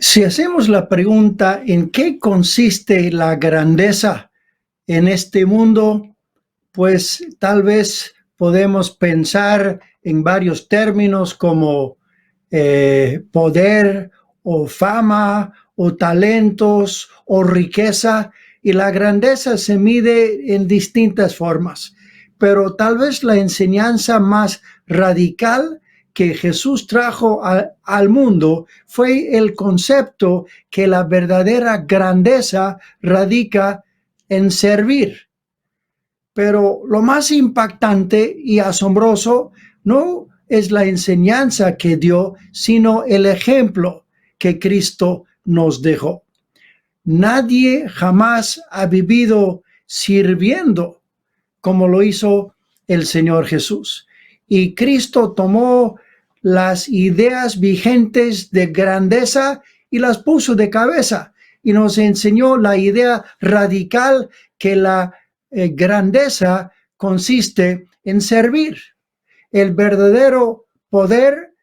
Si hacemos la pregunta ¿en qué consiste la grandeza en este mundo? Pues tal vez podemos pensar en varios términos como poder o fama o talentos o riqueza, y la grandeza se mide en distintas formas, pero tal vez la enseñanza más radical que Jesús trajo al mundo fue el concepto que la verdadera grandeza radica en servir. Pero lo más impactante y asombroso no es la enseñanza que dio, sino el ejemplo que Cristo nos dejó. Nadie jamás ha vivido sirviendo como lo hizo el Señor Jesús. Y Cristo tomó las ideas vigentes de grandeza y las puso de cabeza y nos enseñó la idea radical que la grandeza consiste en servir. El verdadero poder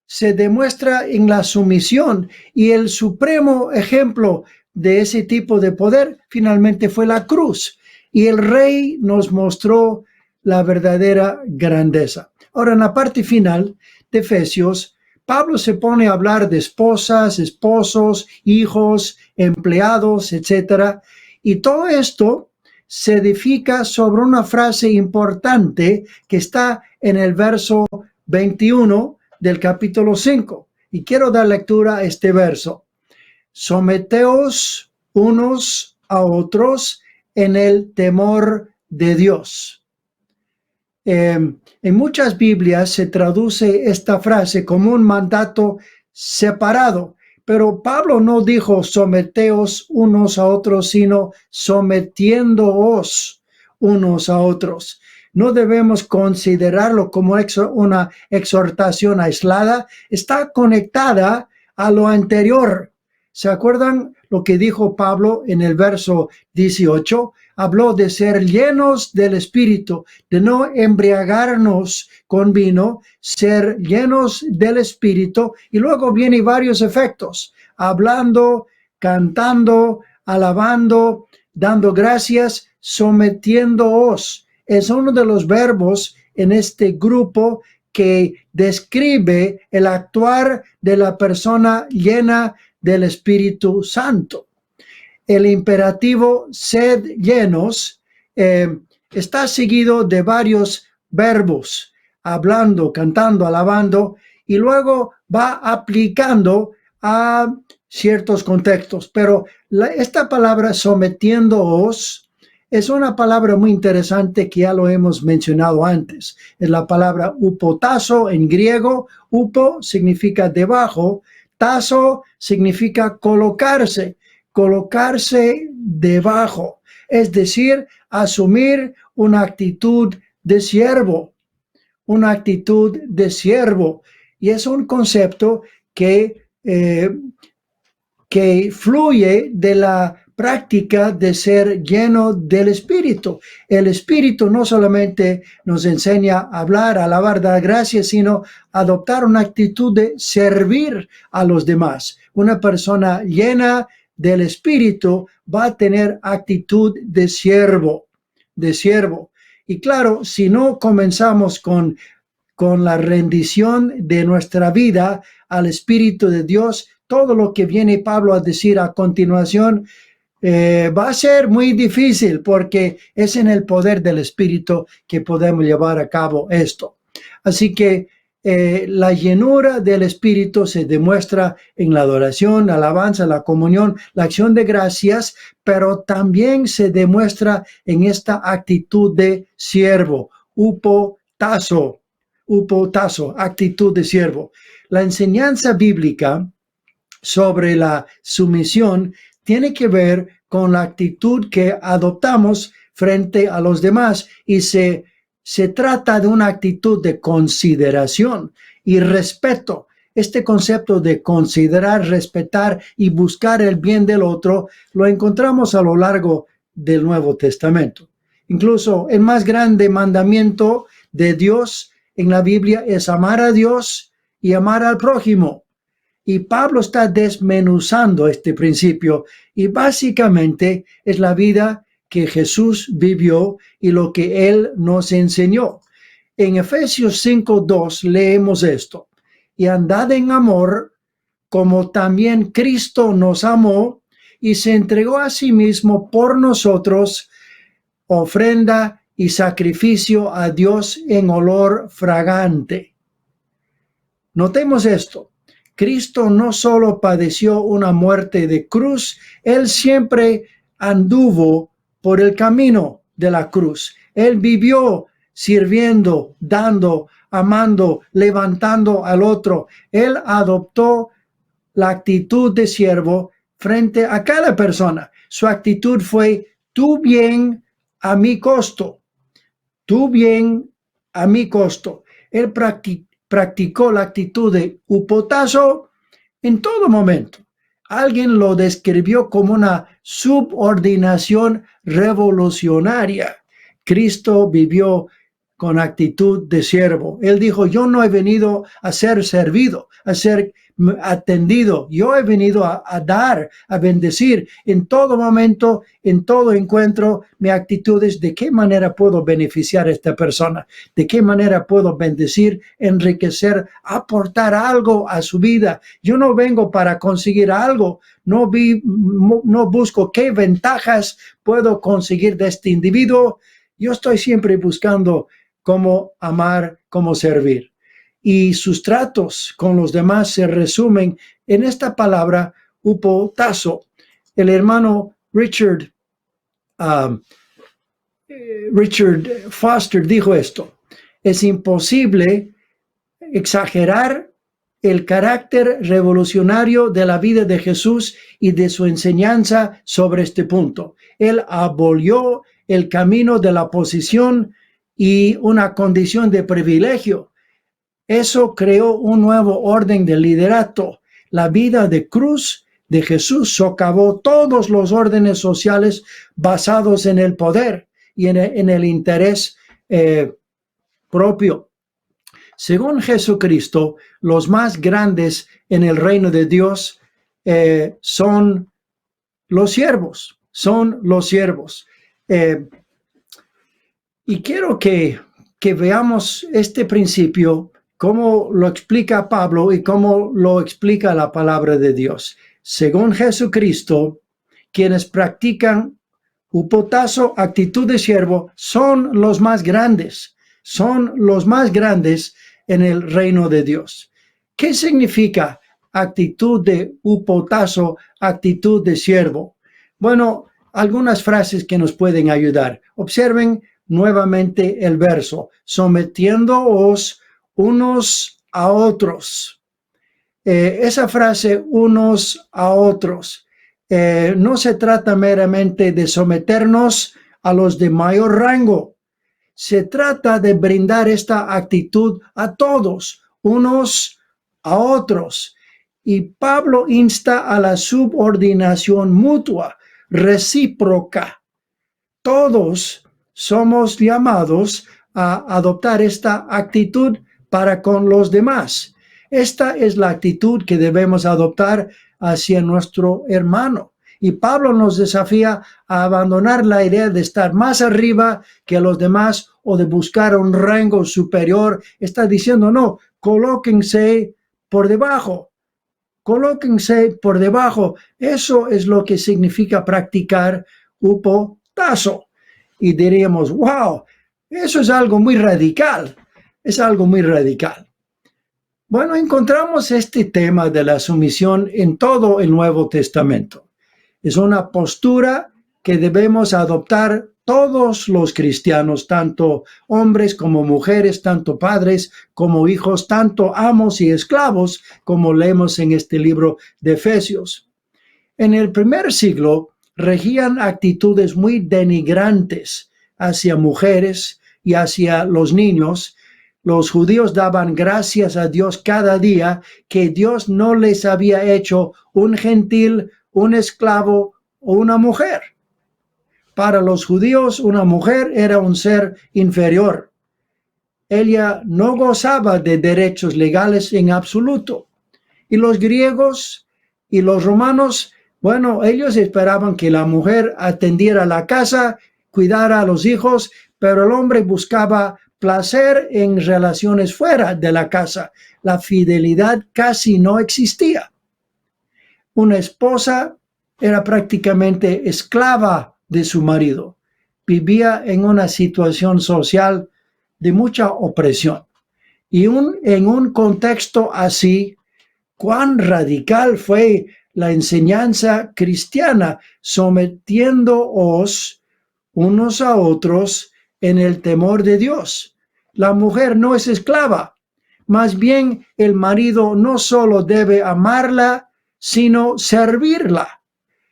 se demuestra en la sumisión, y el supremo ejemplo de ese tipo de poder finalmente fue la cruz, y el Rey nos mostró la verdadera grandeza. Ahora, en la parte final de Efesios, Pablo se pone a hablar de esposas, esposos, hijos, empleados, etcétera, y todo esto se edifica sobre una frase importante que está en el verso 21 del capítulo 5. Y quiero dar lectura a este verso. Someteos unos a otros en el temor de Dios. En muchas Biblias se traduce esta frase como un mandato separado, pero Pablo no dijo someteos unos a otros, sino sometiéndoos unos a otros. No debemos considerarlo como una exhortación aislada, está conectada a lo anterior. ¿Se acuerdan lo que dijo Pablo en el verso 18? Habló de ser llenos del Espíritu, de no embriagarnos con vino, ser llenos del Espíritu, y luego vienen varios efectos, hablando, cantando, alabando, dando gracias, sometiéndoos. Es uno de los verbos en este grupo que describe el actuar de la persona llena del Espíritu Santo. El imperativo sed llenos está seguido de varios verbos, hablando, cantando, alabando, y luego va aplicando a ciertos contextos. Pero esta palabra sometiéndoos es una palabra muy interesante que ya lo hemos mencionado antes. Es la palabra upotazo en griego. Upo significa debajo, tazo significa colocarse debajo, es decir, asumir una actitud de siervo, y es un concepto que fluye de la práctica de ser lleno del Espíritu. El Espíritu no solamente nos enseña a hablar, a alabar, dar gracias, sino adoptar una actitud de servir a los demás. Una persona llena del Espíritu va a tener actitud de siervo. Y claro, si no comenzamos con la rendición de nuestra vida al Espíritu de Dios, todo lo que viene Pablo a decir a continuación va a ser muy difícil, porque es en el poder del Espíritu que podemos llevar a cabo esto. Así que la llenura del Espíritu se demuestra en la adoración, la alabanza, la comunión, la acción de gracias, pero también se demuestra en esta actitud de siervo, upotazo, actitud de siervo. La enseñanza bíblica sobre la sumisión tiene que ver con la actitud que adoptamos frente a los demás, y se trata de una actitud de consideración y respeto. Este concepto de considerar, respetar y buscar el bien del otro lo encontramos a lo largo del Nuevo Testamento. Incluso el más grande mandamiento de Dios en la Biblia es amar a Dios y amar al prójimo. Y Pablo está desmenuzando este principio y básicamente es la vida que Jesús vivió y lo que él nos enseñó. En Efesios 5:2 leemos esto: y andad en amor, como también Cristo nos amó y se entregó a sí mismo por nosotros, ofrenda y sacrificio a Dios en olor fragante. Notemos esto: Cristo no solo padeció una muerte de cruz, él siempre anduvo por el camino de la cruz. Él vivió sirviendo, dando, amando, levantando al otro. Él adoptó la actitud de siervo frente a cada persona. Su actitud fue: tu bien a mi costo, tu bien a mi costo. Él practicó la actitud de hupotazo en todo momento. Alguien lo describió como una subordinación revolucionaria. Cristo vivió con actitud de siervo. Él dijo: yo no he venido a ser servido, a ser atendido. Yo he venido a dar, a bendecir. En todo momento, en todo encuentro, mi actitud es: ¿de qué manera puedo beneficiar a esta persona? ¿De qué manera puedo bendecir, enriquecer, aportar algo a su vida? Yo no vengo para conseguir algo. No busco qué ventajas puedo conseguir de este individuo. Yo estoy siempre buscando cómo amar, cómo servir. Y sus tratos con los demás se resumen en esta palabra, hupotazo. El hermano Richard Foster dijo esto: es imposible exagerar el carácter revolucionario de la vida de Jesús y de su enseñanza sobre este punto. Él abolió el camino de la posición y una condición de privilegio. Eso creó un nuevo orden de liderato. La vida de cruz de Jesús socavó todos los órdenes sociales basados en el poder y en el interés propio. Según Jesucristo, los más grandes en el reino de Dios son los siervos, y quiero que veamos este principio, cómo lo explica Pablo y cómo lo explica la palabra de Dios. Según Jesucristo, quienes practican hupotazo, actitud de siervo, son los más grandes en el reino de Dios. ¿Qué significa actitud de hupotazo, actitud de siervo? Bueno, algunas frases que nos pueden ayudar. Observen nuevamente el verso: sometiéndoos unos a otros. Esa frase, unos a otros, no se trata meramente de someternos a los de mayor rango. Se trata de brindar esta actitud a todos, unos a otros. Y Pablo insta a la subordinación mutua, recíproca. Todos somos llamados a adoptar esta actitud para con los demás. Esta es la actitud que debemos adoptar hacia nuestro hermano. Y Pablo nos desafía a abandonar la idea de estar más arriba que los demás o de buscar un rango superior. Está diciendo: no, colóquense por debajo. Eso es lo que significa practicar hupotazo. Y diríamos: wow, eso es algo muy radical. Bueno, encontramos este tema de la sumisión en todo el Nuevo Testamento. Es una postura que debemos adoptar todos los cristianos, tanto hombres como mujeres, tanto padres como hijos, tanto amos y esclavos, como leemos en este libro de Efesios. En el primer siglo regían actitudes muy denigrantes hacia mujeres y hacia los niños. Los judíos daban gracias a Dios cada día que Dios no les había hecho un gentil, un esclavo o una mujer. Para los judíos, una mujer era un ser inferior. Ella no gozaba de derechos legales en absoluto. Y los griegos y los romanos, bueno, ellos esperaban que la mujer atendiera la casa, cuidara a los hijos, pero el hombre buscaba placer en relaciones fuera de la casa. La fidelidad casi no existía. Una esposa era prácticamente esclava de su marido. Vivía en una situación social de mucha opresión. Y en un contexto así, cuán radical fue la enseñanza cristiana, sometiéndoos unos a otros en el temor de Dios. La mujer no es esclava, más bien el marido no solo debe amarla, sino servirla,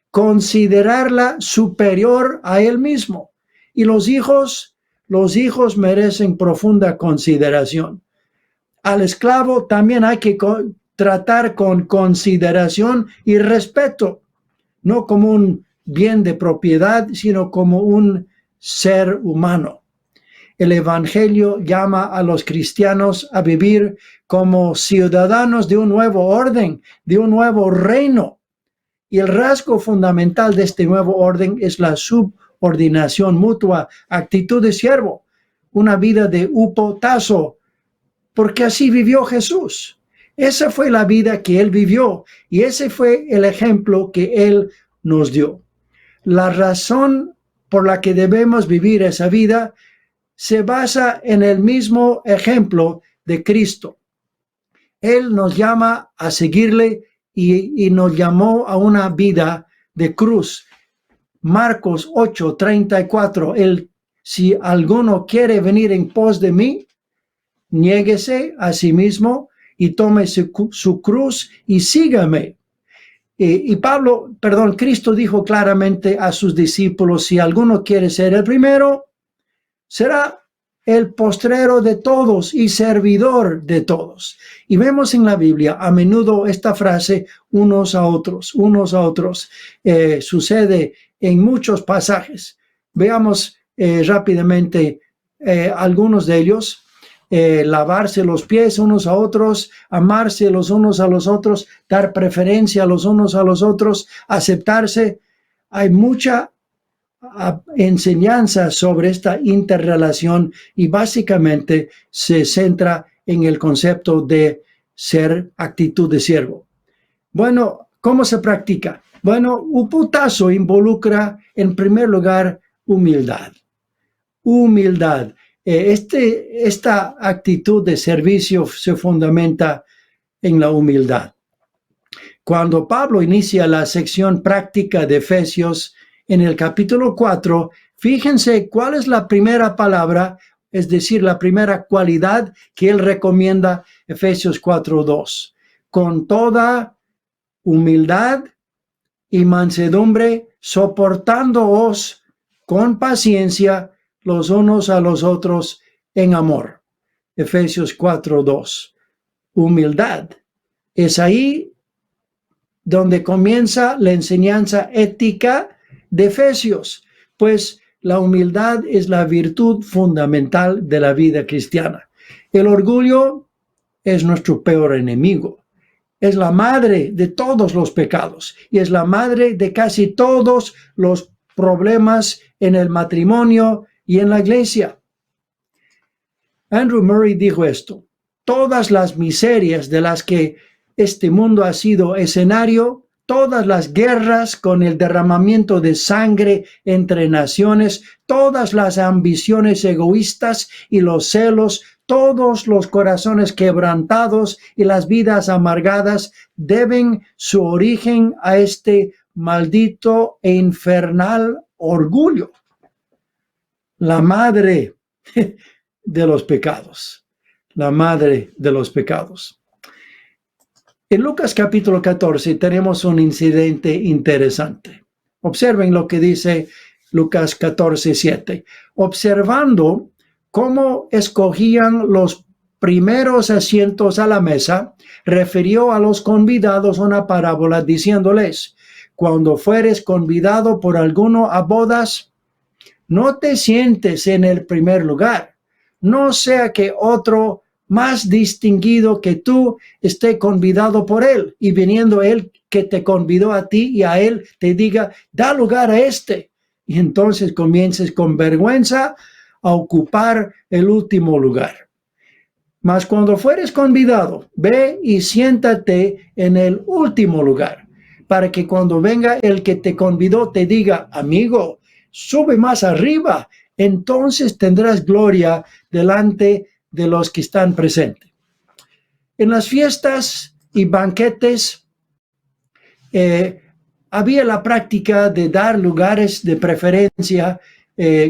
considerarla superior a él mismo. Y los hijos merecen profunda consideración. Al esclavo también hay que tratar con consideración y respeto, no como un bien de propiedad, sino como un ser humano. El Evangelio llama a los cristianos a vivir como ciudadanos de un nuevo orden, de un nuevo reino. Y el rasgo fundamental de este nuevo orden es la subordinación mutua, actitud de siervo, una vida de upotazo, porque así vivió Jesús. Esa fue la vida que él vivió y ese fue el ejemplo que él nos dio. La razón por la que debemos vivir esa vida se basa en el mismo ejemplo de Cristo. Él nos llama a seguirle y nos llamó a una vida de cruz. Marcos 8:34, si alguno quiere venir en pos de mí, niéguese a sí mismo y tome su cruz y sígame. Cristo dijo claramente a sus discípulos, si alguno quiere ser el primero, será el postrero de todos y servidor de todos. Y vemos en la Biblia a menudo esta frase, unos a otros. Sucede en muchos pasajes. Veamos rápidamente algunos de ellos. Lavarse los pies unos a otros, amarse los unos a los otros, dar preferencia los unos a los otros, aceptarse. Hay mucha enseñanza sobre esta interrelación y básicamente se centra en el concepto de ser actitud de siervo. Bueno, ¿cómo se practica? Bueno, uputazo involucra en primer lugar humildad. Esta actitud de servicio se fundamenta en la humildad. Cuando Pablo inicia la sección práctica de Efesios en el capítulo 4, fíjense cuál es la primera palabra, es decir, la primera cualidad que él recomienda, Efesios 4:2. Con toda humildad y mansedumbre, soportándoos con paciencia los unos a los otros en amor. Efesios 4:2. Humildad. Es ahí donde comienza la enseñanza ética de Efesios, pues la humildad es la virtud fundamental de la vida cristiana. El orgullo es nuestro peor enemigo. Es la madre de todos los pecados y es la madre de casi todos los problemas en el matrimonio y en la iglesia. Andrew Murray dijo esto: todas las miserias de las que este mundo ha sido escenario, todas las guerras con el derramamiento de sangre entre naciones, todas las ambiciones egoístas y los celos, todos los corazones quebrantados y las vidas amargadas deben su origen a este maldito e infernal orgullo, la madre de los pecados, la madre de los pecados. En Lucas capítulo 14 tenemos un incidente interesante. Observen lo que dice Lucas 14:7. Observando cómo escogían los primeros asientos a la mesa, refirió a los convidados una parábola diciéndoles: cuando fueres convidado por alguno a bodas, no te sientes en el primer lugar, no sea que otro más distinguido que tú esté convidado por él, y viniendo él que te convidó a ti y a él te diga, da lugar a este, y entonces comiences con vergüenza a ocupar el último lugar. Mas cuando fueres convidado, ve y siéntate en el último lugar, para que cuando venga el que te convidó te diga, amigo, sube más arriba, entonces tendrás gloria delante de los que están presentes. En las fiestas y banquetes había la práctica de dar lugares de preferencia,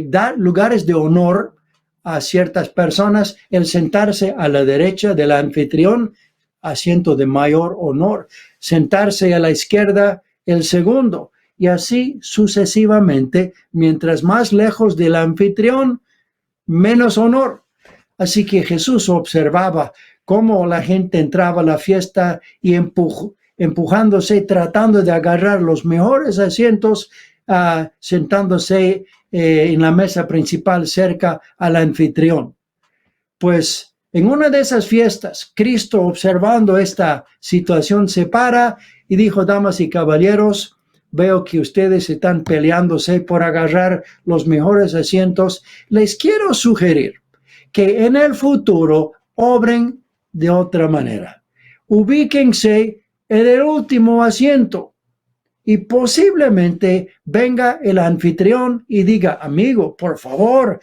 dar lugares de honor a ciertas personas, el sentarse a la derecha del anfitrión, asiento de mayor honor, sentarse a la izquierda, el segundo, y así sucesivamente, mientras más lejos del anfitrión, menos honor. Así que Jesús observaba cómo la gente entraba a la fiesta y empujándose, tratando de agarrar los mejores asientos, sentándose en la mesa principal cerca al anfitrión. Pues en una de esas fiestas, Cristo, observando esta situación, se para y dijo, damas y caballeros, veo que ustedes están peleándose por agarrar los mejores asientos. Les quiero sugerir que en el futuro obren de otra manera. Ubíquense en el último asiento. Y posiblemente venga el anfitrión y diga, amigo, por favor,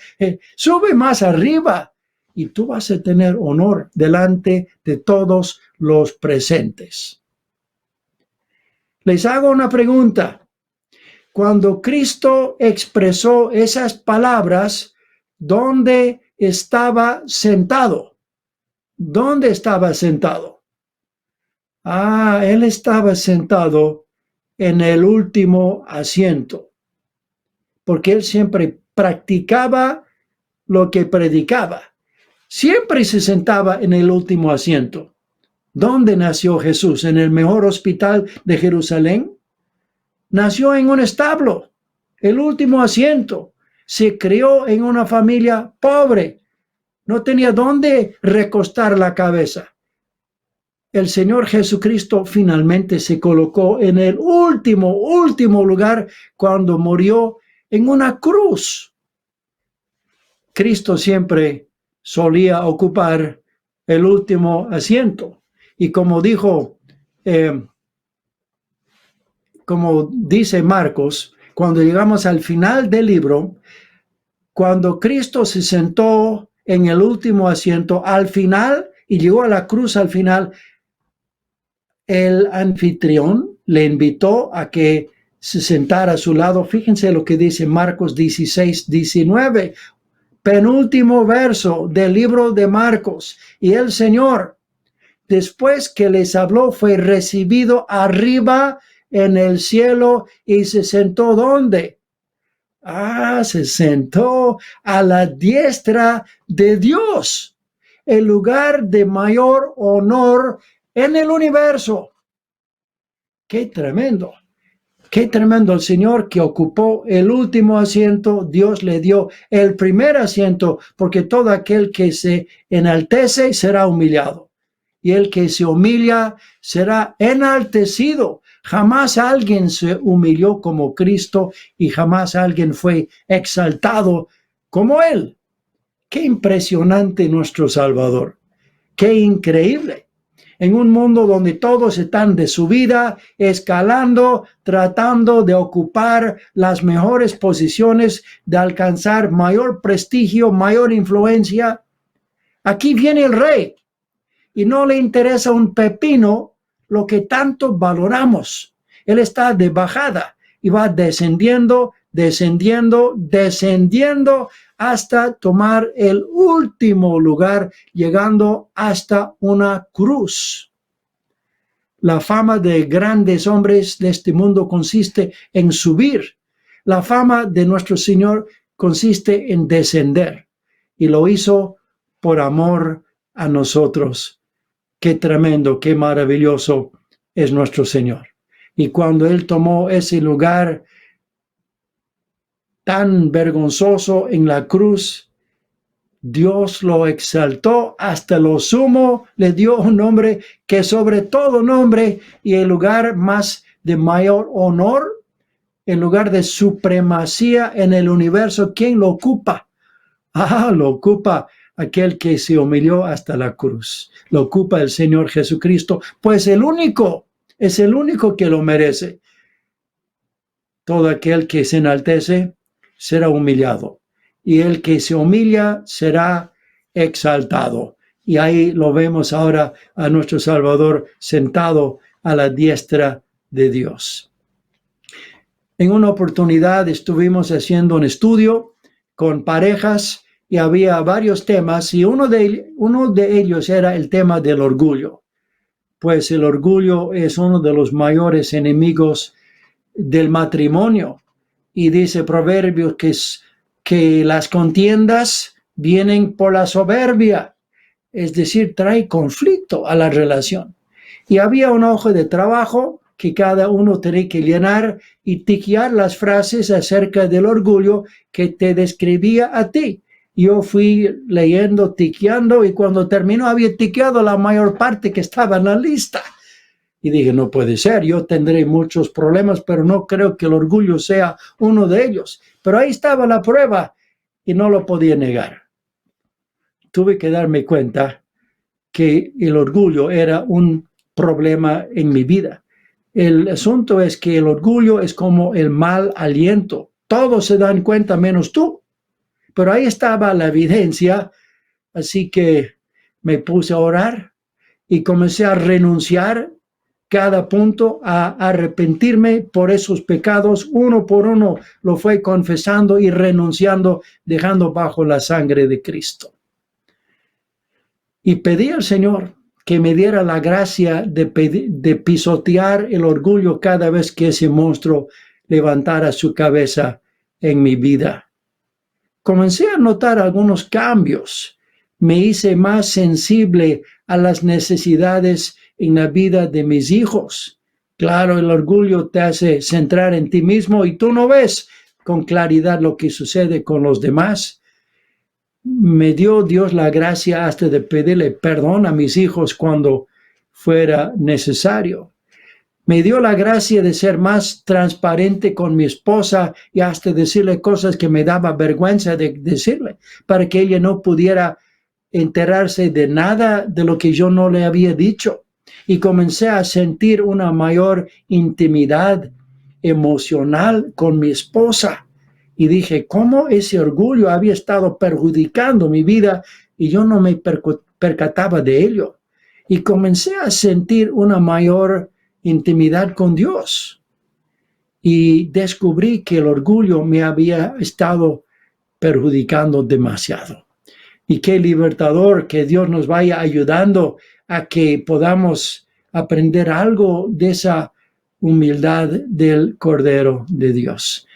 sube más arriba. Y tú vas a tener honor delante de todos los presentes. Les hago una pregunta. Cuando Cristo expresó esas palabras, ¿dónde estaba sentado? ¿Dónde estaba sentado? Él estaba sentado en el último asiento, porque él siempre practicaba lo que predicaba. Siempre se sentaba en el último asiento. ¿Dónde nació Jesús? ¿En el mejor hospital de Jerusalén? Nació en un establo, el último asiento. Se crió en una familia pobre. No tenía dónde recostar la cabeza. El Señor Jesucristo finalmente se colocó en el último lugar cuando murió en una cruz. Cristo siempre solía ocupar el último asiento. Y como dice Marcos, cuando llegamos al final del libro, cuando Cristo se sentó en el último asiento, al final, y llegó a la cruz al final, el anfitrión le invitó a que se sentara a su lado. Fíjense lo que dice Marcos 16:19, penúltimo verso del libro de Marcos. Y el Señor, después que les habló, fue recibido arriba en el cielo y se sentó ¿dónde? Se sentó a la diestra de Dios, el lugar de mayor honor en el universo. ¡Qué tremendo! ¡Qué tremendo! El Señor que ocupó el último asiento, Dios le dio el primer asiento, porque todo aquel que se enaltece será humillado, y el que se humilla será enaltecido. Jamás alguien se humilló como Cristo y jamás alguien fue exaltado como Él. ¡Qué impresionante nuestro Salvador! ¡Qué increíble! En un mundo donde todos están de subida, escalando, tratando de ocupar las mejores posiciones, de alcanzar mayor prestigio, mayor influencia, aquí viene el Rey y no le interesa un pepino lo que tanto valoramos. Él está de bajada y va descendiendo hasta tomar el último lugar, llegando hasta una cruz. La fama de grandes hombres de este mundo consiste en subir. La fama de nuestro Señor consiste en descender. Y lo hizo por amor a nosotros. Qué tremendo, qué maravilloso es nuestro Señor. Y cuando Él tomó ese lugar tan vergonzoso en la cruz, Dios lo exaltó hasta lo sumo, le dio un nombre que sobre todo nombre, y el lugar más de mayor honor, el lugar de supremacía en el universo. ¿Quién lo ocupa? Lo ocupa aquel que se humilló hasta la cruz. Lo ocupa el Señor Jesucristo, pues es el único que lo merece. Todo aquel que se enaltece será humillado, y el que se humilla será exaltado. Y ahí lo vemos ahora a nuestro Salvador sentado a la diestra de Dios. En una oportunidad estuvimos haciendo un estudio con parejas y había varios temas, y uno de ellos era el tema del orgullo. Pues el orgullo es uno de los mayores enemigos del matrimonio. Y dice Proverbios que las contiendas vienen por la soberbia, es decir, trae conflicto a la relación. Y había una hoja de trabajo que cada uno tenía que llenar y tiquear las frases acerca del orgullo que te describía a ti. Yo fui leyendo, tiqueando, y cuando terminó había tiqueado la mayor parte que estaba en la lista. Y dije, no puede ser, yo tendré muchos problemas, pero no creo que el orgullo sea uno de ellos. Pero ahí estaba la prueba y no lo podía negar. Tuve que darme cuenta que el orgullo era un problema en mi vida. El asunto es que el orgullo es como el mal aliento. Todos se dan cuenta menos tú. Pero ahí estaba la evidencia, así que me puse a orar y comencé a renunciar cada punto, a arrepentirme por esos pecados. Uno por uno lo fue confesando y renunciando, dejando bajo la sangre de Cristo. Y pedí al Señor que me diera la gracia de pisotear el orgullo cada vez que ese monstruo levantara su cabeza en mi vida. Comencé a notar algunos cambios. Me hice más sensible a las necesidades en la vida de mis hijos. Claro, el orgullo te hace centrar en ti mismo y tú no ves con claridad lo que sucede con los demás. Me dio Dios la gracia hasta de pedirle perdón a mis hijos cuando fuera necesario. Me dio la gracia de ser más transparente con mi esposa y hasta decirle cosas que me daba vergüenza de decirle, para que ella no pudiera enterarse de nada de lo que yo no le había dicho. Y comencé a sentir una mayor intimidad emocional con mi esposa. Y dije, ¿cómo ese orgullo había estado perjudicando mi vida y yo no me percataba de ello? Y comencé a sentir una mayor intimidad con Dios. Y descubrí que el orgullo me había estado perjudicando demasiado. Y qué libertador que Dios nos vaya ayudando a que podamos aprender algo de esa humildad del Cordero de Dios.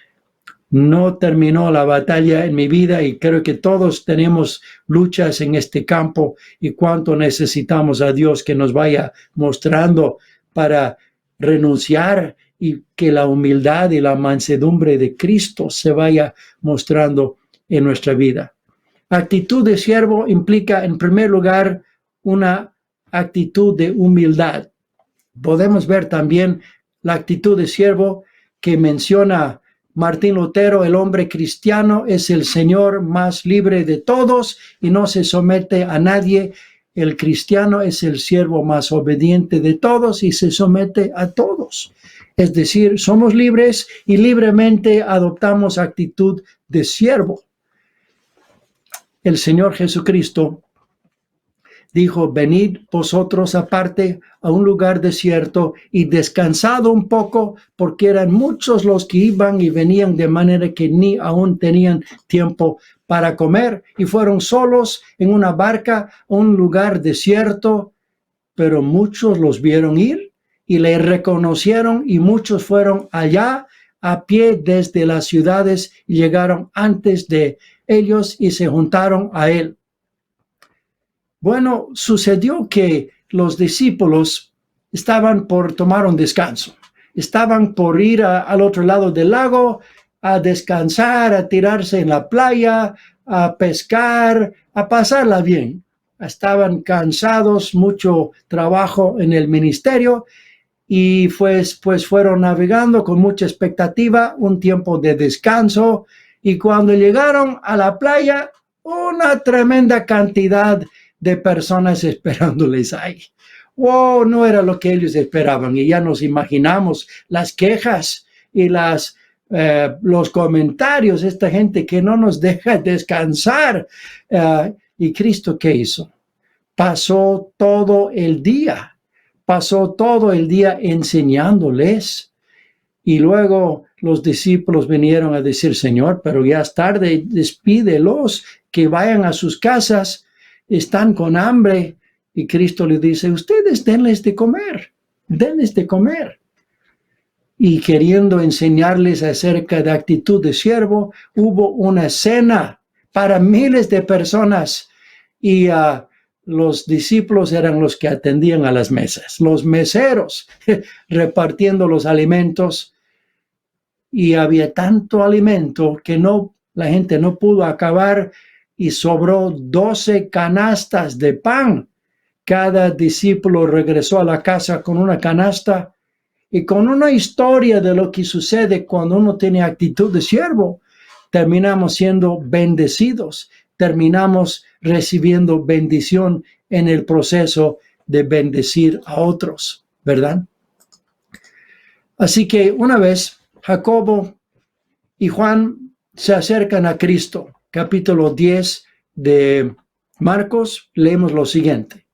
No terminó la batalla en mi vida y creo que todos tenemos luchas en este campo, y cuánto necesitamos a Dios que nos vaya mostrando para renunciar y que la humildad y la mansedumbre de Cristo se vaya mostrando en nuestra vida. Actitud de siervo implica, en primer lugar, una actitud de humildad. Podemos ver también la actitud de siervo que menciona Martín Lutero: el hombre cristiano es el señor más libre de todos y no se somete a nadie. El cristiano es el siervo más obediente de todos y se somete a todos. Es decir, somos libres y libremente adoptamos actitud de siervo. El Señor Jesucristo dijo: venid vosotros aparte a un lugar desierto y descansad un poco, porque eran muchos los que iban y venían, de manera que ni aún tenían tiempo para comer, y fueron solos en una barca a un lugar desierto. Pero muchos los vieron ir y le reconocieron, y muchos fueron allá a pie desde las ciudades y llegaron antes de ellos y se juntaron a él. Bueno, sucedió que los discípulos estaban por tomar un descanso. Estaban por ir al otro lado del lago a descansar, a tirarse en la playa, a pescar, a pasarla bien. Estaban cansados, mucho trabajo en el ministerio y pues fueron navegando con mucha expectativa, un tiempo de descanso, y cuando llegaron a la playa, una tremenda cantidad de personas esperándoles ahí. Wow, no era lo que ellos esperaban, y ya nos imaginamos las quejas y los comentarios, esta gente que no nos deja descansar. ¿Y Cristo qué hizo? Pasó todo el día enseñándoles. Y luego los discípulos vinieron a decir, Señor, pero ya es tarde, despídelos, que vayan a sus casas, están con hambre. Y Cristo les dice, ustedes denles de comer. Y queriendo enseñarles acerca de actitud de siervo, hubo una cena para miles de personas, y los discípulos eran los que atendían a las mesas, los meseros repartiendo los alimentos, y había tanto alimento que la gente no pudo acabar, y sobró 12 canastas de pan. Cada discípulo regresó a la casa con una canasta y con una historia de lo que sucede cuando uno tiene actitud de siervo. Terminamos siendo bendecidos, terminamos recibiendo bendición en el proceso de bendecir a otros, ¿verdad? Así que una vez Jacobo y Juan se acercan a Cristo. Capítulo 10 de Marcos, leemos lo siguiente.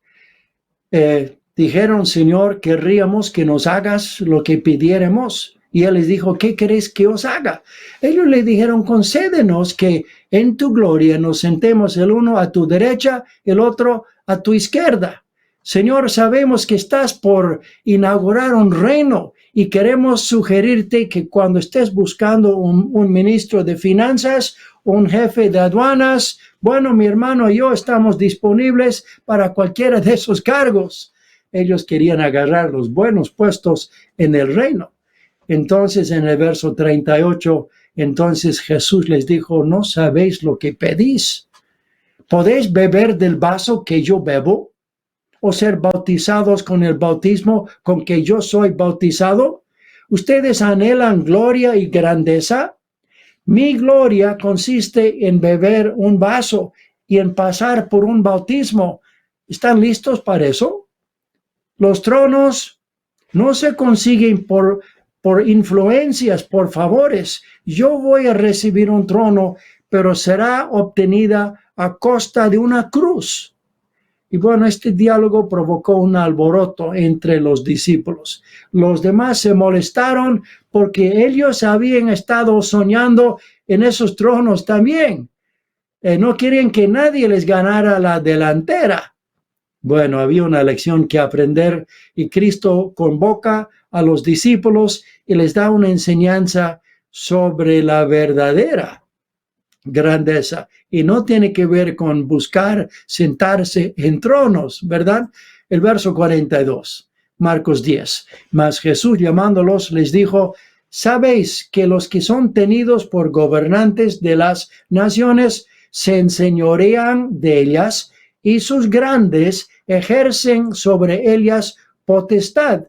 Dijeron, Señor, querríamos que nos hagas lo que pidiéramos. Y él les dijo, ¿qué queréis que os haga? Ellos le dijeron, concédenos que en tu gloria nos sentemos el uno a tu derecha, el otro a tu izquierda. Señor, sabemos que estás por inaugurar un reino y queremos sugerirte que cuando estés buscando un ministro de finanzas, un jefe de aduanas, bueno, mi hermano y yo estamos disponibles para cualquiera de esos cargos. Ellos querían agarrar los buenos puestos en el reino. Entonces, en el verso 38, entonces Jesús les dijo, ¿no sabéis lo que pedís? ¿Podéis beber del vaso que yo bebo? ¿O ser bautizados con el bautismo con que yo soy bautizado? ¿Ustedes anhelan gloria y grandeza? Mi gloria consiste en beber un vaso y en pasar por un bautismo. ¿Están listos para eso? Los tronos no se consiguen por influencias, por favores. Yo voy a recibir un trono, pero será obtenida a costa de una cruz. Y bueno, este diálogo provocó un alboroto entre los discípulos. Los demás se molestaron porque ellos habían estado soñando en esos tronos también. No querían que nadie les ganara la delantera. Bueno, había una lección que aprender, y Cristo convoca a los discípulos y les da una enseñanza sobre la verdadera grandeza, y no tiene que ver con buscar sentarse en tronos, ¿verdad? El verso 42, Marcos 10. Mas Jesús, llamándolos, les dijo, ¿sabéis que los que son tenidos por gobernantes de las naciones se enseñorean de ellas, y sus grandes ejercen sobre ellas potestad?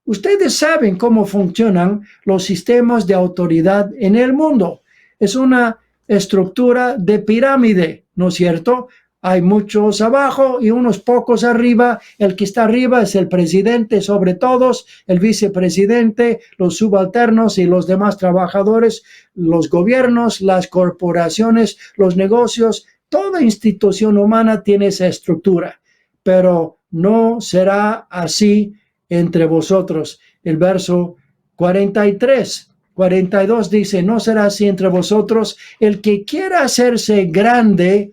Ustedes saben cómo funcionan los sistemas de autoridad en el mundo. Es una estructura de pirámide, ¿no es cierto? Hay muchos abajo y unos pocos arriba. El que está arriba es el presidente sobre todos, el vicepresidente, los subalternos y los demás trabajadores, los gobiernos, las corporaciones, los negocios. Toda institución humana tiene esa estructura, pero no será así entre vosotros. El verso 42 dice, no será así entre vosotros. El que quiera hacerse grande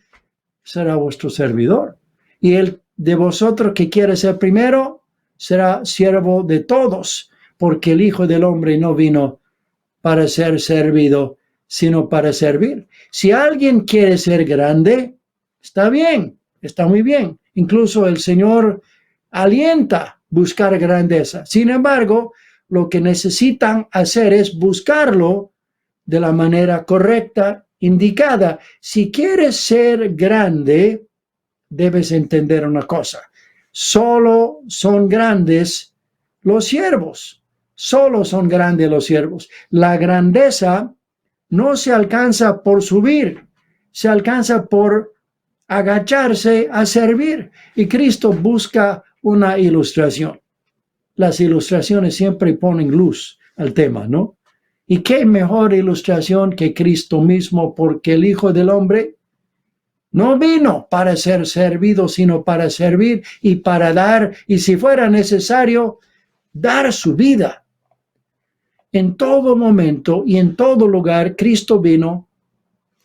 será vuestro servidor, y el de vosotros que quiere ser primero será siervo de todos, porque el Hijo del Hombre no vino para ser servido, sino para servir. Si alguien quiere ser grande, está bien, está muy bien. Incluso el Señor alienta buscar grandeza. Sin embargo, lo que necesitan hacer es buscarlo de la manera correcta indicada. Si quieres ser grande, debes entender una cosa. Solo son grandes los siervos. Solo son grandes los siervos. La grandeza no se alcanza por subir, se alcanza por agacharse a servir. Y Cristo busca una ilustración. Las ilustraciones siempre ponen luz al tema, ¿no? ¿Y qué mejor ilustración que Cristo mismo? Porque el Hijo del Hombre no vino para ser servido, sino para servir y para dar, y si fuera necesario, dar su vida. En todo momento y en todo lugar, Cristo vino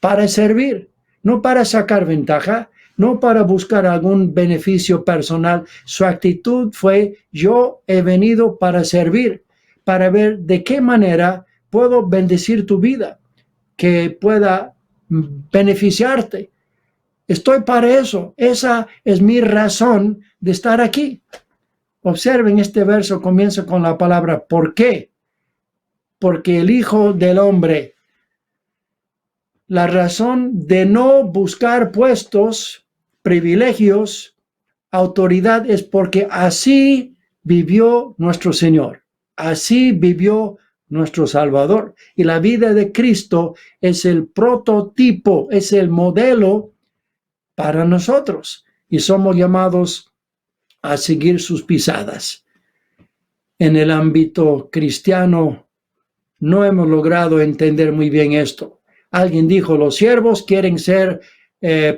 para servir, no para sacar ventaja, no para buscar algún beneficio personal. Su actitud fue: yo he venido para servir, para ver de qué manera puedo bendecir tu vida, que pueda beneficiarte. Estoy para eso. Esa es mi razón de estar aquí. Observen, este verso comienza con la palabra ¿por qué? Porque el Hijo del Hombre. La razón de no buscar puestos, privilegios, autoridad es porque así vivió nuestro Señor. Así vivió nuestro Salvador. Y la vida de Cristo es el prototipo, es el modelo para nosotros. Y somos llamados a seguir sus pisadas. En el ámbito cristiano no hemos logrado entender muy bien esto. Alguien dijo, los siervos quieren ser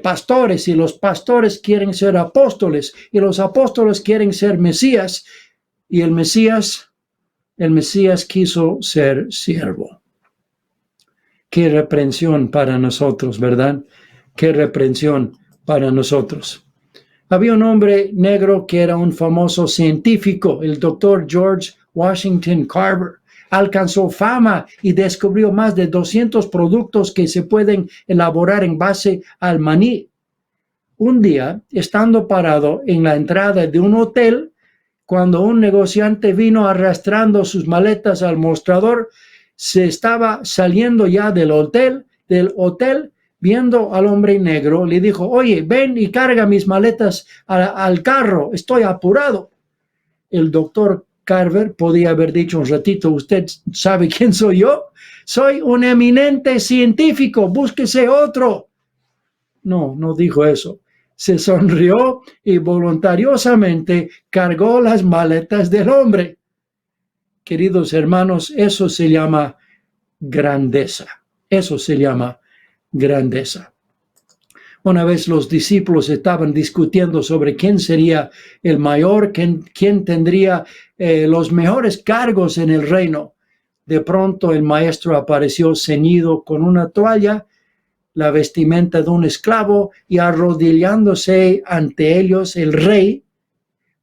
pastores, y los pastores quieren ser apóstoles, y los apóstoles quieren ser Mesías, y el Mesías quiso ser siervo. Qué reprensión para nosotros, ¿verdad? Qué reprensión para nosotros. Había un hombre negro que era un famoso científico, el doctor George Washington Carver. Alcanzó fama y descubrió más de 200 productos que se pueden elaborar en base al maní. Un día, estando parado en la entrada de un hotel, cuando un negociante vino arrastrando sus maletas al mostrador, se estaba saliendo ya del hotel, viendo al hombre negro, le dijo, oye, ven y carga mis maletas al carro, estoy apurado. El doctor Carver podía haber dicho un ratito, ¿usted sabe quién soy yo? Soy un eminente científico, búsquese otro. No, no dijo eso. Se sonrió y voluntariosamente cargó las maletas del hombre. Queridos hermanos, eso se llama grandeza. Eso se llama grandeza. Una vez los discípulos estaban discutiendo sobre quién sería el mayor, quién tendría los mejores cargos en el reino. De pronto el maestro apareció ceñido con una toalla, la vestimenta de un esclavo, y arrodillándose ante ellos, el rey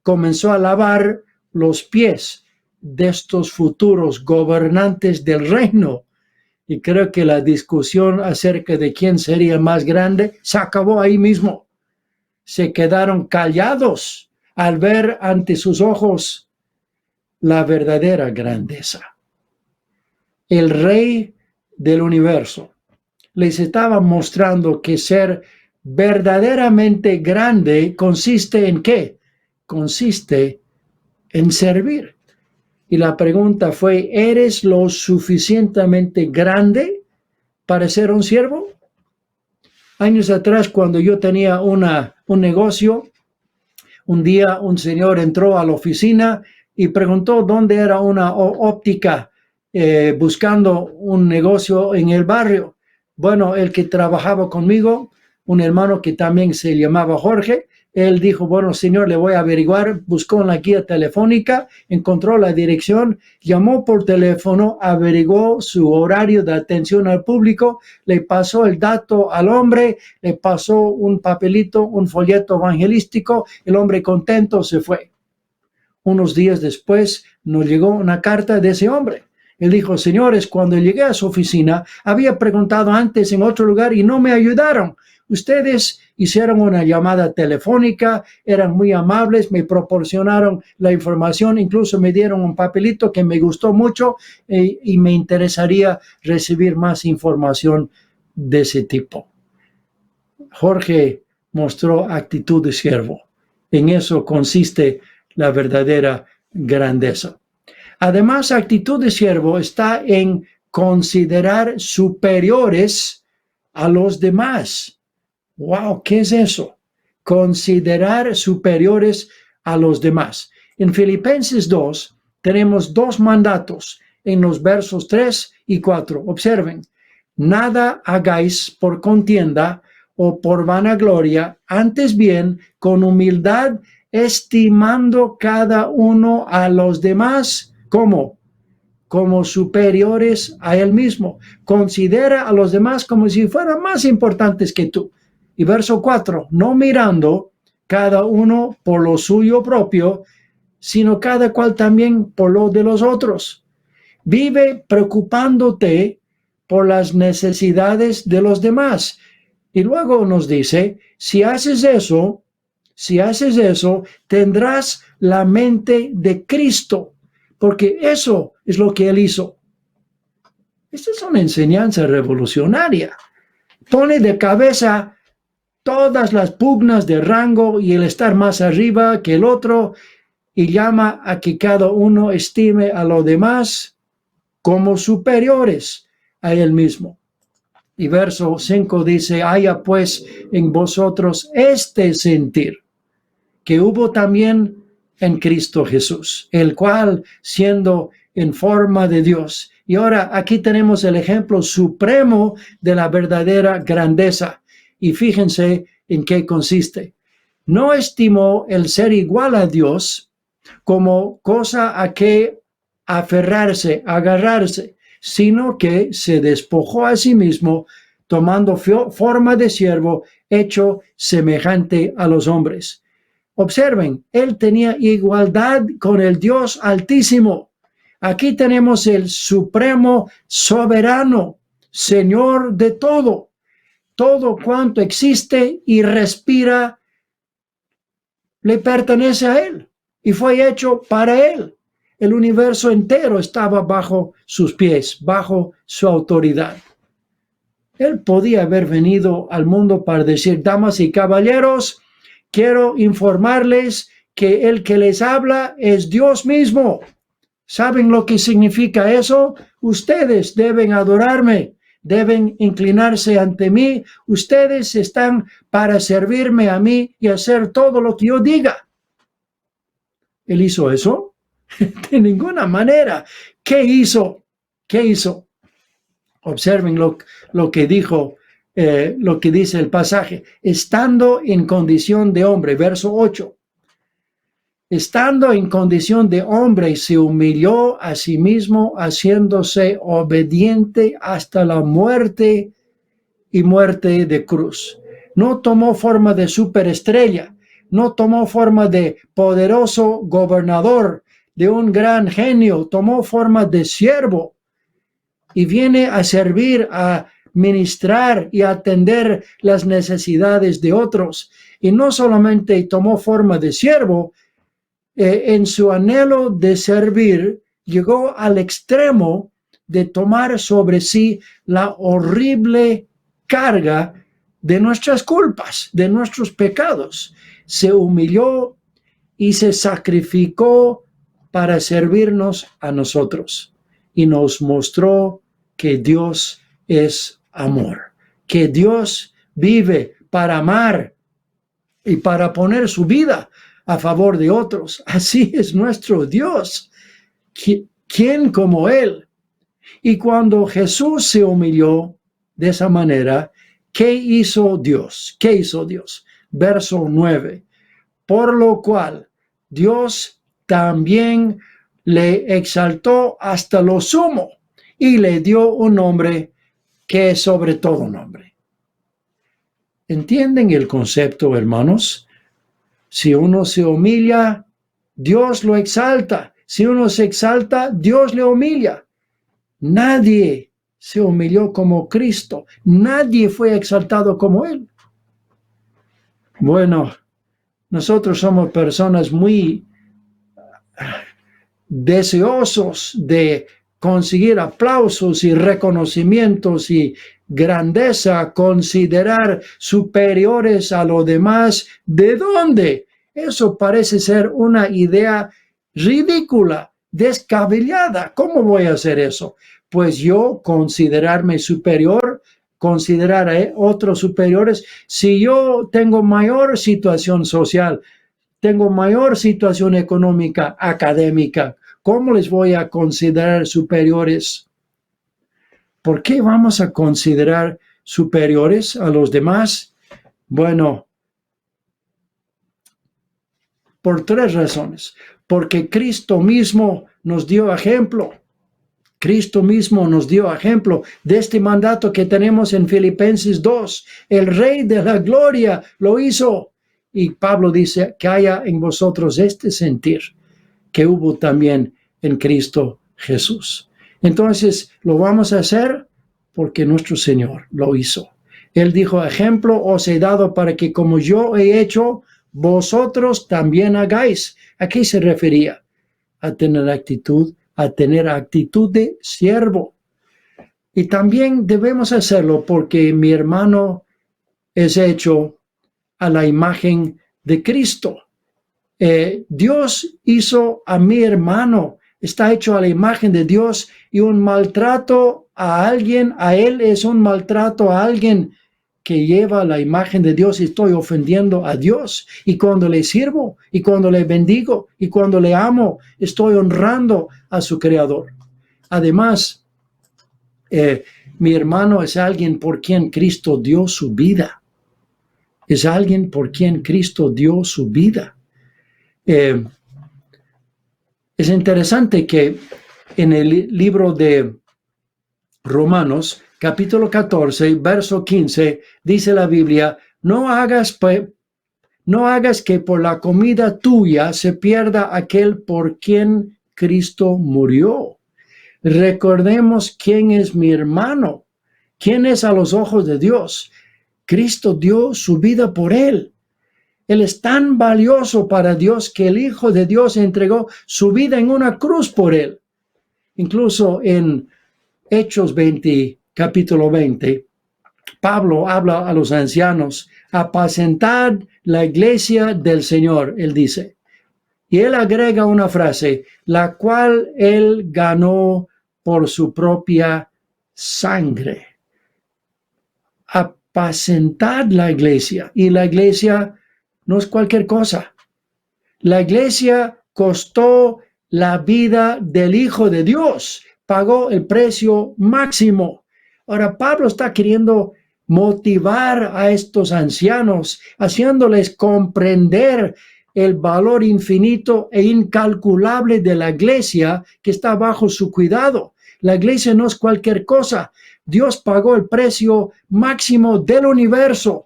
comenzó a lavar los pies de estos futuros gobernantes del reino. Y creo que la discusión acerca de quién sería más grande se acabó ahí mismo. Se quedaron callados al ver ante sus ojos la verdadera grandeza. El rey del universo les estaba mostrando que ser verdaderamente grande consiste en ¿qué? Consiste en servir. Y la pregunta fue, ¿eres lo suficientemente grande para ser un siervo? Años atrás, cuando yo tenía un negocio, un día un señor entró a la oficina y preguntó dónde era una óptica, buscando un negocio en el barrio. Bueno, el que trabajaba conmigo, un hermano que también se llamaba Jorge, él dijo, bueno, señor, le voy a averiguar. Buscó en la guía telefónica, encontró la dirección, llamó por teléfono, averiguó su horario de atención al público, le pasó el dato al hombre, le pasó un papelito, un folleto evangelístico, el hombre contento se fue. Unos días después nos llegó una carta de ese hombre. Él dijo, señores, cuando llegué a su oficina, había preguntado antes en otro lugar y no me ayudaron. Ustedes hicieron una llamada telefónica, eran muy amables, me proporcionaron la información, incluso me dieron un papelito que me gustó mucho y me interesaría recibir más información de ese tipo. Jorge mostró actitud de siervo. En eso consiste la verdadera grandeza. Además, actitud de siervo está en considerar superiores a los demás. ¡Wow! ¿Qué es eso? Considerar superiores a los demás. En Filipenses 2 tenemos dos mandatos en los versos 3 y 4. Observen, nada hagáis por contienda o por vanagloria, antes bien con humildad, estimando cada uno a los demás como superiores a él mismo. Considera a los demás como si fueran más importantes que tú. Y verso 4, no mirando cada uno por lo suyo propio, sino cada cual también por lo de los otros. Vive preocupándote por las necesidades de los demás. Y luego nos dice, si haces eso, tendrás la mente de Cristo, porque eso es lo que Él hizo. Esta es una enseñanza revolucionaria. Pone de cabeza todas las pugnas de rango y el estar más arriba que el otro, y llama a que cada uno estime a los demás como superiores a él mismo. Y verso 5 dice, haya pues en vosotros este sentir que hubo también en Cristo Jesús, el cual siendo en forma de Dios. Y ahora aquí tenemos el ejemplo supremo de la verdadera grandeza. Y fíjense en qué consiste. No estimó el ser igual a Dios como cosa a que aferrarse, agarrarse, sino que se despojó a sí mismo, tomando forma de siervo, hecho semejante a los hombres. Observen, él tenía igualdad con el Dios Altísimo. Aquí tenemos el supremo soberano, Señor de todo. Todo cuanto existe y respira le pertenece a Él y fue hecho para Él. El universo entero estaba bajo sus pies, bajo su autoridad. Él podía haber venido al mundo para decir, damas y caballeros, quiero informarles que el que les habla es Dios mismo. ¿Saben lo que significa eso? Ustedes deben adorarme, deben inclinarse ante mí. Ustedes están para servirme a mí y hacer todo lo que yo diga. ¿Él hizo eso? De ninguna manera. ¿Qué hizo? ¿Qué hizo? Observen lo que dijo, lo que dice el pasaje. Estando en condición de hombre, verso 8. Estando en condición de hombre, se humilló a sí mismo, haciéndose obediente hasta la muerte y muerte de cruz. No tomó forma de superestrella, no tomó forma de poderoso gobernador, de un gran genio, tomó forma de siervo y viene a servir, a ministrar y atender las necesidades de otros. Y no solamente tomó forma de siervo, en su anhelo de servir, llegó al extremo de tomar sobre sí la horrible carga de nuestras culpas, de nuestros pecados. Se humilló y se sacrificó para servirnos a nosotros. Y nos mostró que Dios es amor, que Dios vive para amar y para poner su vida a favor de otros. Así es nuestro Dios. ¿Quién como Él? Y cuando Jesús se humilló de esa manera, ¿qué hizo Dios? ¿Qué hizo Dios? Verso 9. Por lo cual Dios también le exaltó hasta lo sumo y le dio un nombre que es sobre todo nombre. ¿Entienden el concepto, hermanos? Si uno se humilla, Dios lo exalta. Si uno se exalta, Dios le humilla. Nadie se humilló como Cristo. Nadie fue exaltado como Él. Bueno, nosotros somos personas muy deseosos de conseguir aplausos y reconocimientos y grandeza, considerar superiores a los demás. ¿De dónde? Eso parece ser una idea ridícula, descabellada. ¿Cómo voy a hacer eso? Pues yo considerarme superior, considerar a otros superiores. Si yo tengo mayor situación social, tengo mayor situación económica, académica, ¿cómo les voy a considerar superiores? ¿Por qué vamos a considerar superiores a los demás? Bueno, por 3 razones. Porque Cristo mismo nos dio ejemplo. Cristo mismo nos dio ejemplo de este mandato que tenemos en Filipenses 2. El Rey de la Gloria lo hizo. Y Pablo dice que haya en vosotros este sentir que hubo también en Cristo Jesús. Entonces, lo vamos a hacer porque nuestro Señor lo hizo. Él dijo, ejemplo os he dado para que como yo he hecho, vosotros también hagáis. ¿A qué se refería? A tener actitud de siervo. Y también debemos hacerlo porque mi hermano es hecho a la imagen de Cristo. Dios hizo a mi hermano, está hecho a la imagen de Dios, y un maltrato a alguien, a él es un maltrato a alguien que lleva la imagen de Dios, y estoy ofendiendo a Dios. Y cuando le sirvo, y cuando le bendigo, y cuando le amo, estoy honrando a su Creador. Además, mi hermano es alguien por quien Cristo dio su vida. Es alguien por quien Cristo dio su vida. Es interesante que en el libro de Romanos, capítulo 14, verso 15, dice la Biblia, no hagas que por la comida tuya se pierda aquel por quien Cristo murió. Recordemos quién es mi hermano, quién es a los ojos de Dios. Cristo dio su vida por él. Él es tan valioso para Dios que el Hijo de Dios entregó su vida en una cruz por él. Incluso en Hechos 20, capítulo 20, Pablo habla a los ancianos, apacentad la iglesia del Señor, él dice. Y él agrega una frase, la cual él ganó por su propia sangre. Apacentad la iglesia. Y la iglesia no es cualquier cosa. La iglesia costó la vida del Hijo de Dios, pagó el precio máximo. Ahora, Pablo está queriendo motivar a estos ancianos, haciéndoles comprender el valor infinito e incalculable de la iglesia que está bajo su cuidado. La iglesia no es cualquier cosa. Dios pagó el precio máximo del universo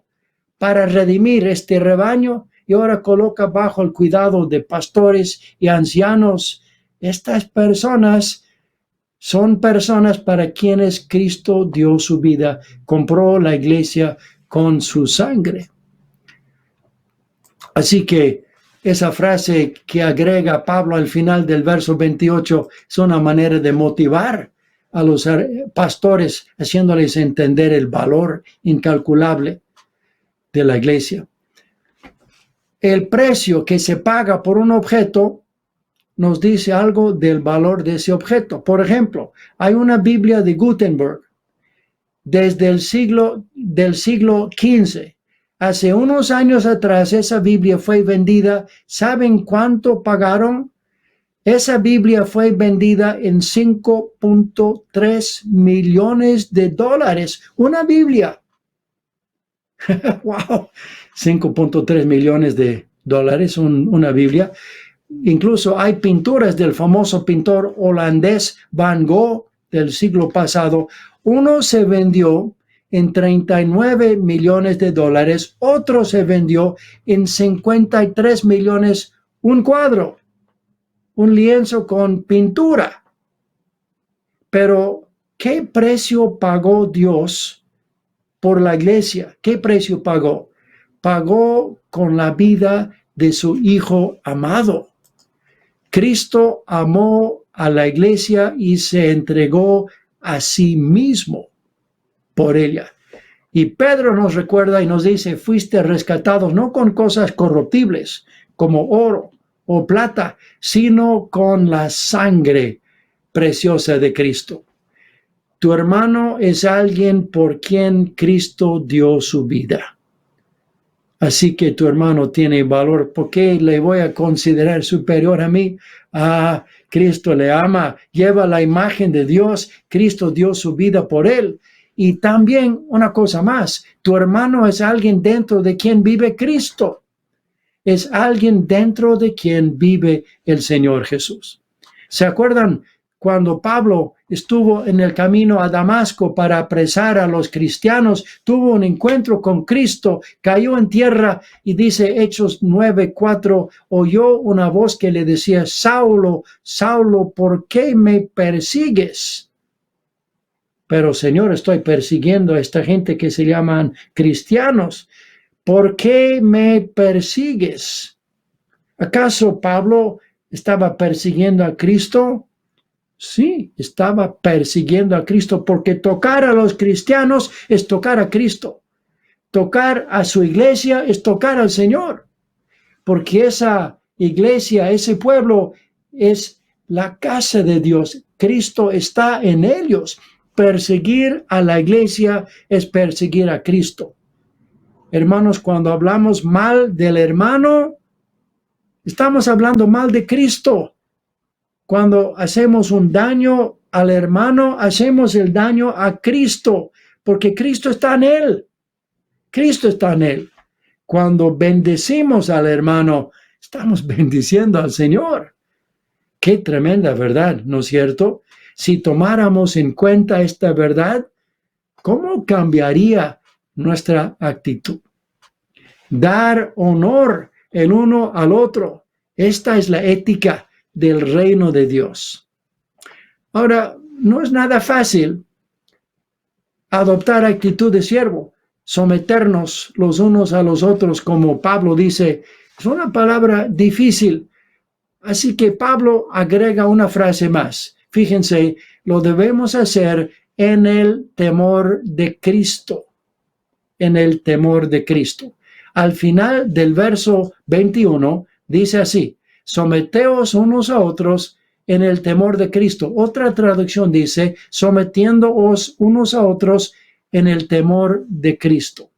para redimir este rebaño, y ahora coloca bajo el cuidado de pastores y ancianos. Estas personas son personas para quienes Cristo dio su vida, compró la iglesia con su sangre. Así que esa frase que agrega Pablo al final del verso 28 es una manera de motivar a los pastores, haciéndoles entender el valor incalculable de la iglesia. El precio que se paga por un objeto nos dice algo del valor de ese objeto. Por ejemplo, hay una Biblia de Gutenberg desde el siglo XV. Hace unos años atrás esa Biblia fue vendida. ¿Saben cuánto pagaron? Esa Biblia fue vendida en $5.3 millones. Una Biblia. ¡Wow! 5.3 millones de dólares, una Biblia. Incluso hay pinturas del famoso pintor holandés Van Gogh del siglo pasado. Uno se vendió en $39 millones, otro se vendió en 53 millones, un cuadro, un lienzo con pintura. Pero, ¿qué precio pagó Dios por la iglesia? ¿Qué precio pagó? Pagó con la vida de su Hijo amado. Cristo amó a la iglesia y se entregó a sí mismo por ella. Y Pedro nos recuerda y nos dice, fuiste rescatados no con cosas corruptibles como oro o plata, sino con la sangre preciosa de Cristo. Tu hermano es alguien por quien Cristo dio su vida. Así que tu hermano tiene valor. ¿Por qué le voy a considerar superior a mí? Ah, Cristo le ama, lleva la imagen de Dios. Cristo dio su vida por él. Y también una cosa más, tu hermano es alguien dentro de quien vive Cristo. Es alguien dentro de quien vive el Señor Jesús. ¿Se acuerdan cuando Pablo estuvo en el camino a Damasco para apresar a los cristianos? Tuvo un encuentro con Cristo, cayó en tierra y dice Hechos 9:4, oyó una voz que le decía, Saulo, Saulo, ¿por qué me persigues? Pero Señor, estoy persiguiendo a esta gente que se llaman cristianos. ¿Por qué me persigues? ¿Acaso Pablo estaba persiguiendo a Cristo? Sí, estaba persiguiendo a Cristo porque tocar a los cristianos es tocar a Cristo. Tocar a su iglesia es tocar al Señor. Porque esa iglesia, ese pueblo es la casa de Dios. Cristo está en ellos. Perseguir a la iglesia es perseguir a Cristo. Hermanos, cuando hablamos mal del hermano, estamos hablando mal de Cristo. Cuando hacemos un daño al hermano, hacemos el daño a Cristo, porque Cristo está en él. Cristo está en él. Cuando bendecimos al hermano, estamos bendiciendo al Señor. Qué tremenda verdad, ¿no es cierto? Si tomáramos en cuenta esta verdad, ¿cómo cambiaría nuestra actitud? Dar honor el uno al otro. Esta es la ética del reino de Dios. Ahora, no es nada fácil adoptar actitud de siervo, someternos los unos a los otros, como Pablo dice, es una palabra difícil. Así que Pablo agrega una frase más. Fíjense, lo debemos hacer en el temor de Cristo. En el temor de Cristo. Al final del verso 21 dice así, someteos unos a otros en el temor de Cristo. Otra traducción dice, sometiéndoos unos a otros en el temor de Cristo.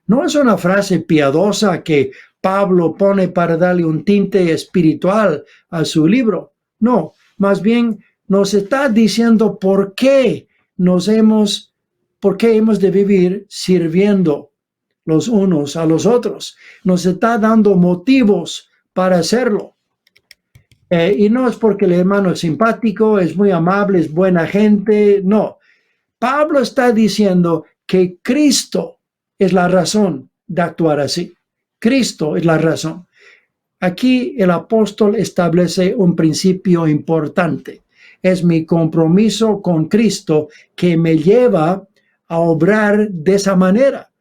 No es una frase piadosa que Pablo pone para darle un tinte espiritual a su libro. No, más bien nos está diciendo por qué hemos de vivir sirviendo los unos a los otros. Nos está dando motivos para hacerlo. Y no es porque el hermano es simpático, es muy amable, es buena gente, no. Pablo está diciendo que Cristo es la razón de actuar así. Cristo es la razón. Aquí el apóstol establece un principio importante. Es mi compromiso con Cristo que me lleva a obrar de esa manera.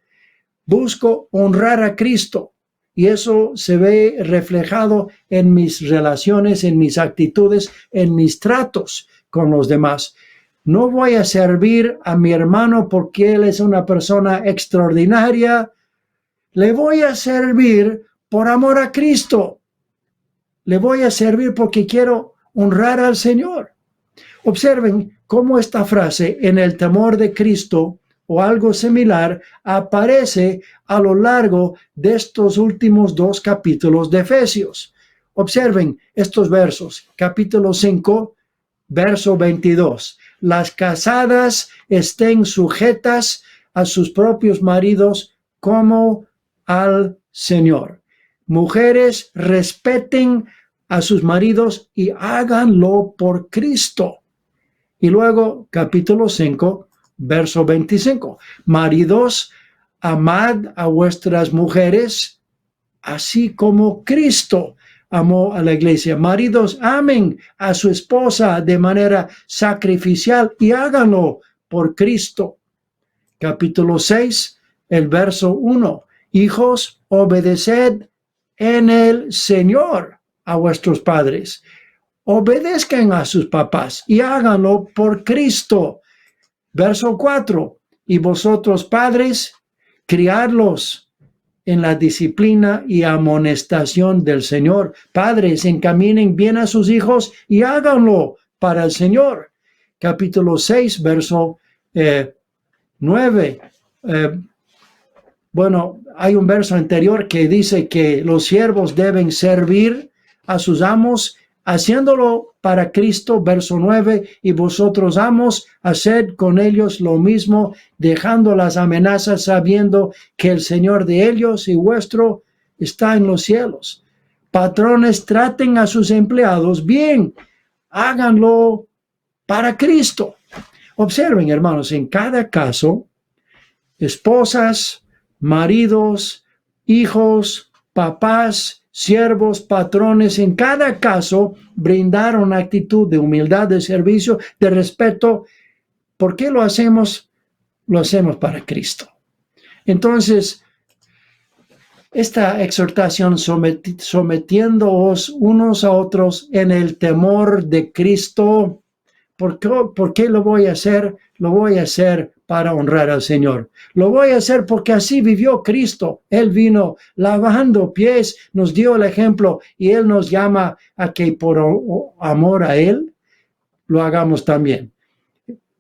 Busco honrar a Cristo y eso se ve reflejado en mis relaciones, en mis actitudes, en mis tratos con los demás. No voy a servir a mi hermano porque él es una persona extraordinaria. Le voy a servir por amor a Cristo. Le voy a servir porque quiero honrar al Señor. Observen cómo esta frase, en el temor de Cristo, o algo similar, aparece a lo largo de estos últimos 2 capítulos de Efesios. Observen estos versos, capítulo 5, verso 22. Las casadas estén sujetas a sus propios maridos como al Señor. Mujeres, respeten a sus maridos y háganlo por Cristo. Y luego, capítulo 5, verso 25. Maridos, amad a vuestras mujeres, así como Cristo amó a la iglesia. Maridos, amen a su esposa de manera sacrificial y háganlo por Cristo. Capítulo 6, el verso 1. Hijos, obedeced en el Señor a vuestros padres. obedezcan a sus papás y háganlo por Cristo. Verso 4. Y vosotros, padres, criadlos en la disciplina y amonestación del Señor. Padres, encaminen bien a sus hijos y háganlo para el Señor. Capítulo 6, verso 9. Bueno, hay un verso anterior que dice que los siervos deben servir a sus amos, haciéndolo para Cristo, verso 9, y vosotros, amos, haced con ellos lo mismo, dejando las amenazas, sabiendo que el Señor de ellos y vuestro está en los cielos. Patrones, traten a sus empleados bien, háganlo para Cristo. Observen, hermanos, en cada caso, esposas, maridos, hijos, papás, siervos, patrones, en cada caso brindaron actitud de humildad, de servicio, de respeto. ¿Por qué lo hacemos? Lo hacemos para Cristo. Entonces, esta exhortación sometiéndoos unos a otros en el temor de Cristo. ¿Por qué lo voy a hacer? Lo voy a hacer para honrar al Señor. Lo voy a hacer porque así vivió Cristo. Él vino lavando pies, nos dio el ejemplo y Él nos llama a que por amor a Él lo hagamos también.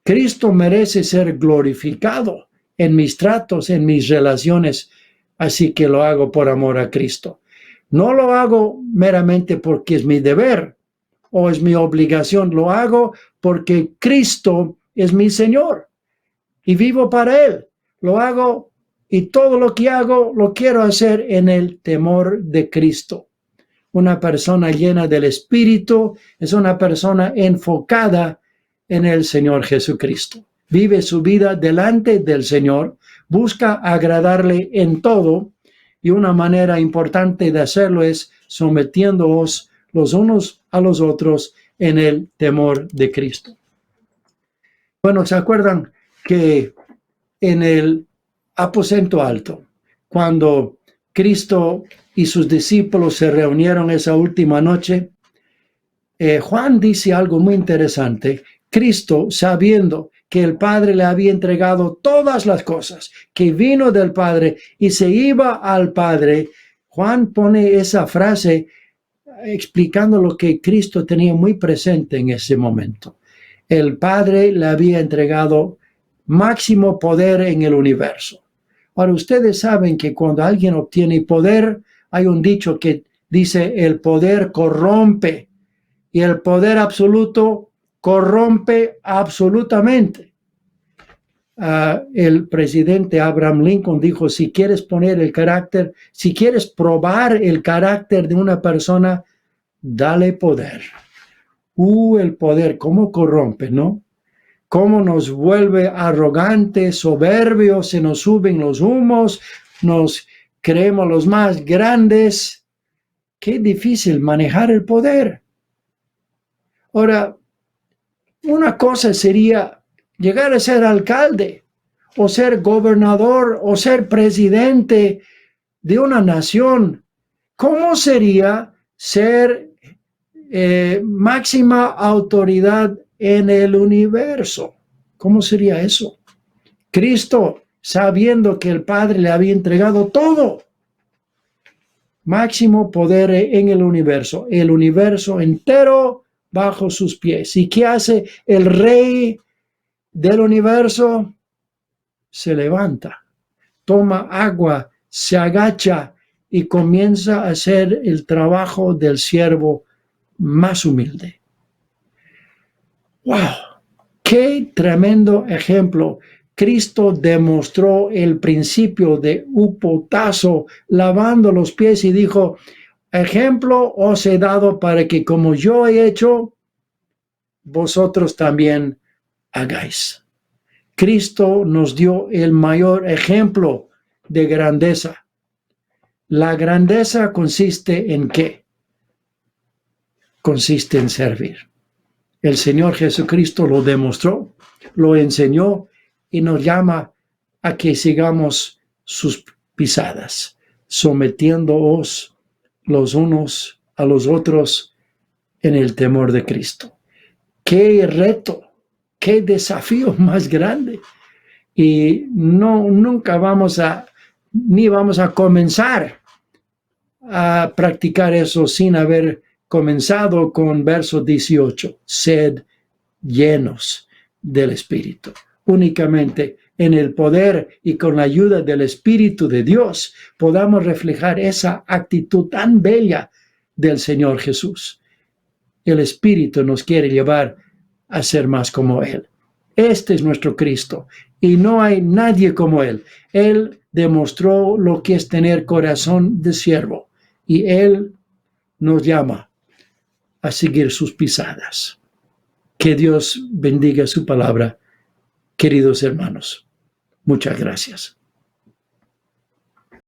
Cristo merece ser glorificado en mis tratos, en mis relaciones, así que lo hago por amor a Cristo. No lo hago meramente porque es mi deber o es mi obligación, lo hago porque Cristo es mi Señor y vivo para Él. Lo hago y todo lo que hago lo quiero hacer en el temor de Cristo. Una persona llena del Espíritu es una persona enfocada en el Señor Jesucristo. Vive su vida delante del Señor, busca agradarle en todo, y una manera importante de hacerlo es sometiéndoos los unos a los otros en el temor de Cristo. Bueno, ¿se acuerdan que en el aposento alto, cuando Cristo y sus discípulos se reunieron esa última noche, Juan dice algo muy interesante. Cristo, sabiendo que el Padre le había entregado todas las cosas, que vino del Padre y se iba al Padre, Juan pone esa frase explicando lo que Cristo tenía muy presente en ese momento. El Padre le había entregado máximo poder en el universo. Ahora, ustedes saben que cuando alguien obtiene poder, hay un dicho que dice, el poder corrompe, y el poder absoluto corrompe absolutamente. El presidente Abraham Lincoln dijo, si quieres poner el carácter, si quieres probar el carácter de una persona, dale poder. El poder, cómo corrompe, ¿no? Cómo nos vuelve arrogantes, soberbios, se nos suben los humos, nos creemos los más grandes. Qué difícil manejar el poder. Ahora, una cosa sería llegar a ser alcalde, o ser gobernador, o ser presidente de una nación. ¿Cómo sería ser máxima autoridad en el universo? ¿Cómo sería eso? Cristo, sabiendo que el Padre le había entregado todo, máximo poder en el universo entero bajo sus pies. ¿Y qué hace el Rey del universo? Se levanta, toma agua, se agacha y comienza a hacer el trabajo del siervo más humilde. ¡Wow! ¡Qué tremendo ejemplo! Cristo demostró el principio de upotazo, lavando los pies, y dijo, ejemplo os he dado para que como yo he hecho, vosotros también hagáis. Cristo nos dio el mayor ejemplo de grandeza. La grandeza consiste en ¿qué? Consiste en servir. El Señor Jesucristo lo demostró, lo enseñó y nos llama a que sigamos sus pisadas, sometiéndoos los unos a los otros en el temor de Cristo. ¡Qué reto! ¡Qué desafío más grande! Y nunca vamos a comenzar a practicar eso sin haber comenzado con verso 18. Sed llenos del Espíritu. Únicamente en el poder y con la ayuda del Espíritu de Dios podamos reflejar esa actitud tan bella del Señor Jesús. El Espíritu nos quiere llevar a ser más como Él. Este es nuestro Cristo y no hay nadie como Él. Él demostró lo que es tener corazón de siervo y Él nos llama a seguir sus pisadas. Que Dios bendiga su palabra, queridos hermanos. Muchas gracias.